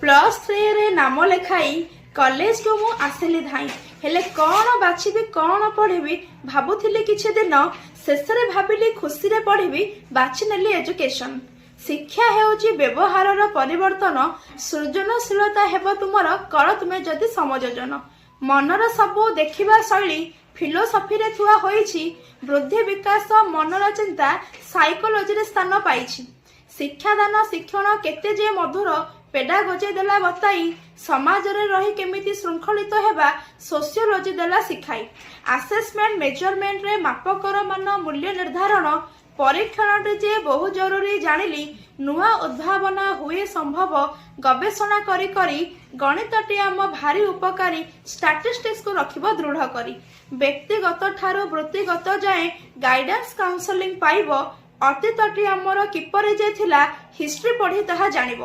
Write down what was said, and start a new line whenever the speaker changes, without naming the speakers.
+3 रे नाम लेखाई कॉलेज को मु आसिली धाई हेले कौन बाछिबी कौन पढ़ी भाबुथिली किछि दिन शेष रे भाबिली खुशी रे पढ़ी बाछि नेली एजुकेशन। शिक्षा हेउची व्यवहार परिवर्तन सृजनशीलता हेब तुमर कर तुमे जदि समयोजन मनर सबू देखिबा शैली फिलोसफी रे थुआ होईछि वृद्धि विकास मनर चिंता साइकोलॉजी रे स्थान पाइछि। शिक्षादान शिक्षण केते जे मधुर पेडागोजी देला बताई समाज रे रही केमिति श्रृंखलित हेबा सोशियोलॉजी देला सिखाई। असेसमेंट मेजरमेंट रे मापकर मान मूल्य निर्धारण परीक्षण जे बहु जरूरी जानिली नुआ उद्भावना हुए संभव गवेषणा करी करी गणितटी आम भारी उपकारी स्टैटिस्टिक्स को रखिब दृढ़ करी व्यक्तिगत ठारू वृत्तिगत जाए गाइडेंस काउंसलिंग पाइब अतीतटी आमर किपरि जे थिला हिस्ट्री पढ़ी ताहा जानिब।